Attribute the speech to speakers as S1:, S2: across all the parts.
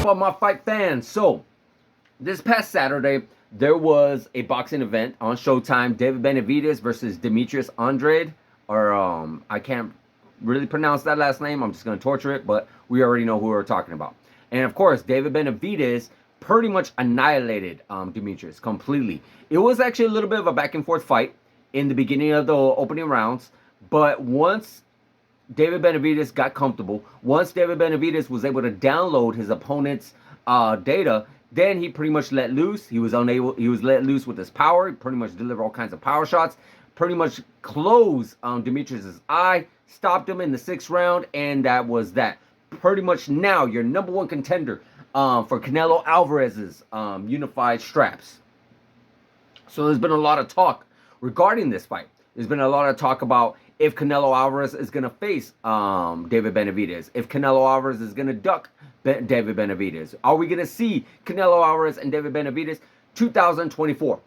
S1: all my fight fans? So, this past Saturday, there was a boxing event on Showtime. David Benavidez versus Demetrius Andrade. Or, I can't really pronounce that last name. I'm just going to torture it, but we already know who we're talking about. And, of course, David Benavidez pretty much annihilated Demetrius completely. It was actually a little bit of a back-and-forth fight in the beginning of the opening rounds. But once David Benavidez got comfortable, once David Benavidez was able to download his opponent's data, then he pretty much let loose. He was let loose with his power. He pretty much delivered all kinds of power shots. Pretty much closed Demetrius' eye, stopped him in the 6th round, and that was that. Pretty much now your number one contender for Canelo Alvarez's unified straps. So there's been a lot of talk regarding this fight. There's been a lot of talk about if Canelo Alvarez is going to face David Benavidez, if Canelo Alvarez is going to duck David Benavidez. Are we going to see Canelo Alvarez and David Benavidez 2024?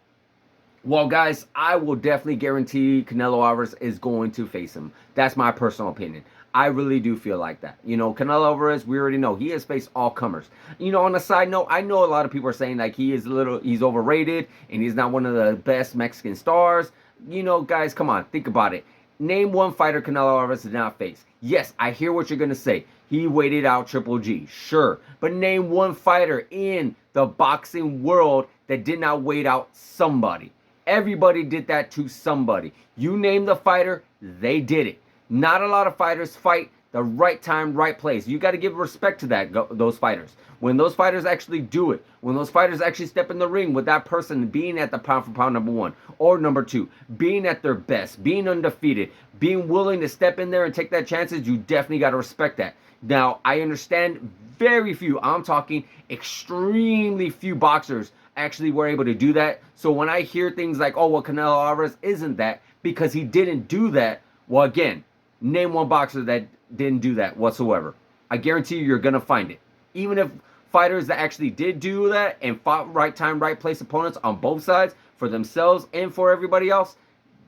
S1: Well, guys, I will definitely guarantee Canelo Alvarez is going to face him. That's my personal opinion. I really do feel like that. You know, Canelo Alvarez, we already know, he has faced all comers. You know, on a side note, I know a lot of people are saying like he's overrated and he's not one of the best Mexican stars. You know, guys, come on, think about it. Name one fighter Canelo Alvarez did not face. Yes, I hear what you're going to say. He waited out Triple G, sure. But name one fighter in the boxing world that did not wait out somebody. Everybody did that to somebody. You name the fighter, they did it. Not a lot of fighters fight the right time, right place. You got to give respect to those fighters. When those fighters actually do it, when those fighters actually step in the ring with that person being at the pound for pound number 1 or number 2, being at their best, being undefeated, being willing to step in there and take that chances, you definitely got to respect that. Now, I understand very few, I'm talking extremely few boxers actually were able to do that. So when I hear things like, oh, well, Canelo Alvarez isn't that because he didn't do that, well, again, name one boxer that didn't do that whatsoever. I guarantee you're going to find it. Even if fighters that actually did do that and fought right time, right place opponents on both sides for themselves and for everybody else,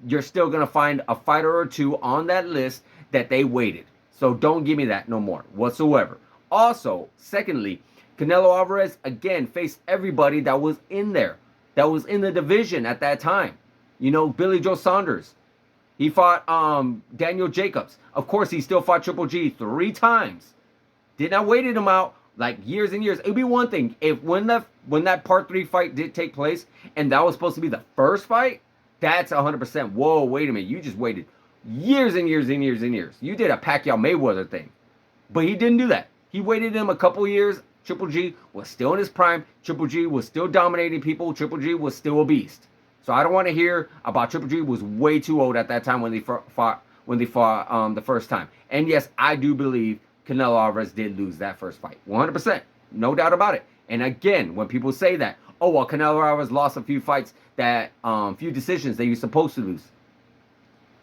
S1: you're still going to find a fighter or two on that list that they waited. So don't give me that no more whatsoever. Also, secondly, Canelo Alvarez, again, faced everybody that was in there, that was in the division at that time. You know, Billy Joe Saunders. He fought Daniel Jacobs. Of course, he still fought Triple G 3 times. Did not waited him out like years and years. It would be one thing if when that part 3 fight did take place and that was supposed to be the first fight, that's 100%. Whoa, wait a minute. You just waited years and years and years and years. You did a Pacquiao Mayweather thing. But he didn't do that. He waited him a couple years. Triple G was still in his prime. Triple G was still dominating people. Triple G was still a beast. So I don't want to hear about Triple G was way too old at that time when they fought the first time. And yes, I do believe Canelo Alvarez did lose that first fight. 100%. No doubt about it. And again, when people say that, oh, well, Canelo Alvarez lost a few fights that, few decisions that he was supposed to lose.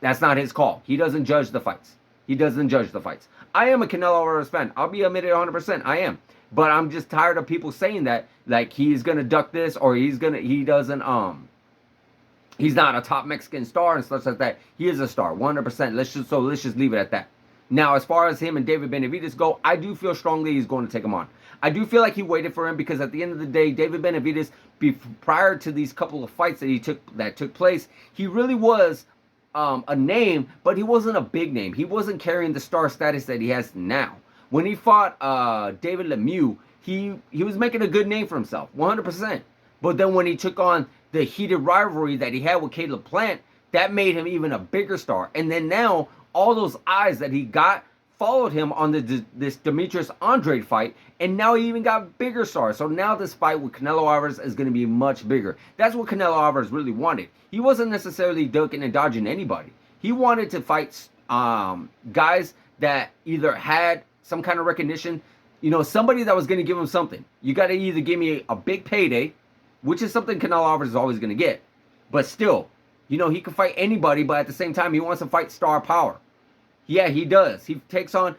S1: That's not his call. He doesn't judge the fights. He doesn't judge the fights. I am a Canelo Alvarez fan. I'll be admitted 100%. I am. But I'm just tired of people saying that, like, he's going to duck this or he's not a top Mexican star and stuff like that. He is a star, 100%. Let's just leave it at that. Now, as far as him and David Benavidez go, I do feel strongly he's going to take him on. I do feel like he waited for him because at the end of the day, David Benavidez, prior to these couple of fights that took place, he really was a name, but he wasn't a big name. He wasn't carrying the star status that he has now. When he fought David Lemieux, he was making a good name for himself, 100%. But then when he took on the heated rivalry that he had with Caleb Plant, that made him even a bigger star. And then now, all those eyes that he got followed him on this Demetrius Andrade fight, and now he even got bigger stars. So now this fight with Canelo Alvarez is going to be much bigger. That's what Canelo Alvarez really wanted. He wasn't necessarily ducking and dodging anybody. He wanted to fight guys that either had some kind of recognition, you know, somebody that was going to give him something. You got to either give me a big payday, which is something Canelo Alvarez is always going to get. But still, you know, he can fight anybody, but at the same time, he wants to fight star power. Yeah, he does. He takes on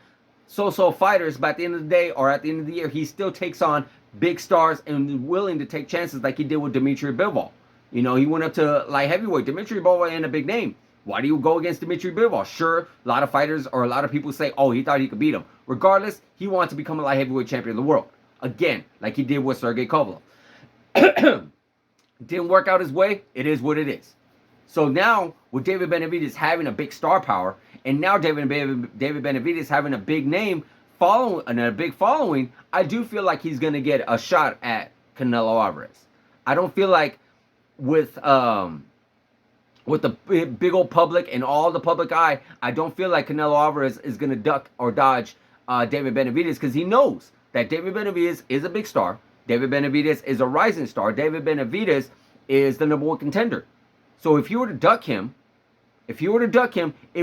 S1: so-so fighters, but at the end of the day, or at the end of the year, he still takes on big stars and willing to take chances like he did with Dimitri Bivol. You know, he went up to light heavyweight. Dimitri Bivol ain't a big name. Why do you go against Dimitri Bivol? Sure, a lot of fighters or a lot of people say, oh, he thought he could beat him. Regardless, he wanted to become a light heavyweight champion of the world. again, like he did with Sergey Kovalev. Didn't work out his way. It is what it is. So now with David Benavidez having a big star power, and now David Benavidez having a big name following and a big following, I do feel like he's gonna get a shot at Canelo Alvarez. I don't feel like with the big old public and all the public eye, I don't feel like Canelo Alvarez is gonna duck or dodge David Benavidez, because he knows that David Benavidez is a big star. David Benavidez is a rising star. David Benavidez is the #1 contender. So if you were to duck him, it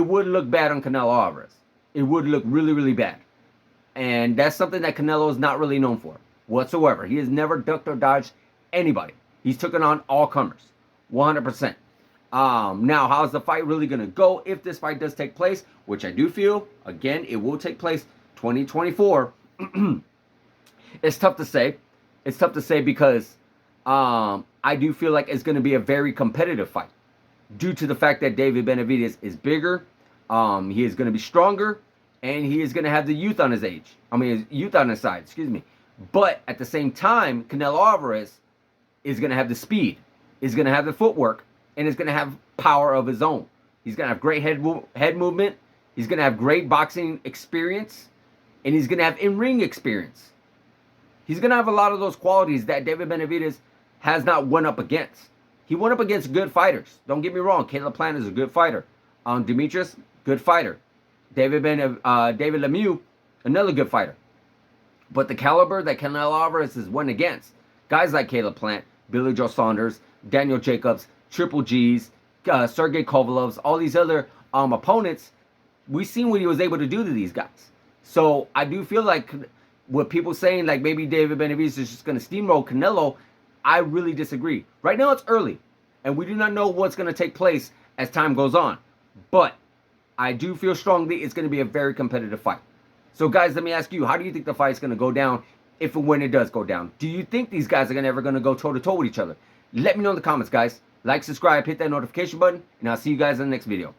S1: would look bad on Canelo Alvarez. It would look really, really bad. And that's something that Canelo is not really known for whatsoever. He has never ducked or dodged anybody. He's taken on all comers, 100%. Now, how's the fight really going to go if this fight does take place, which I do feel, again, it will take place 2024. It's tough to say. It's tough to say because I do feel like it's going to be a very competitive fight due to the fact that David Benavidez is bigger, he is going to be stronger, and he is going to have the youth on his youth on his side, excuse me. But at the same time, Canelo Alvarez is going to have the speed, is going to have the footwork, and is going to have power of his own. He's going to have great head movement, he's going to have great boxing experience, and he's going to have in-ring experience. He's going to have a lot of those qualities that David Benavidez has not went up against. He went up against good fighters. Don't get me wrong. Caleb Plant is a good fighter. Demetrius, good fighter. David Lemieux, another good fighter. But the caliber that Canelo Alvarez has went against, guys like Caleb Plant, Billy Joe Saunders, Daniel Jacobs, Triple G's, Sergey Kovalev's, all these other opponents, we've seen what he was able to do to these guys. So I do feel like what people saying, like maybe David Benavidez is just going to steamroll Canelo, I really disagree. Right now it's early, and we do not know what's going to take place as time goes on. But I do feel strongly it's going to be a very competitive fight. So guys, let me ask you, how do you think the fight's going to go down if and when it does go down? Do you think these guys are ever going to go toe-to-toe with each other? Let me know in the comments, guys. Like, subscribe, hit that notification button, and I'll see you guys in the next video.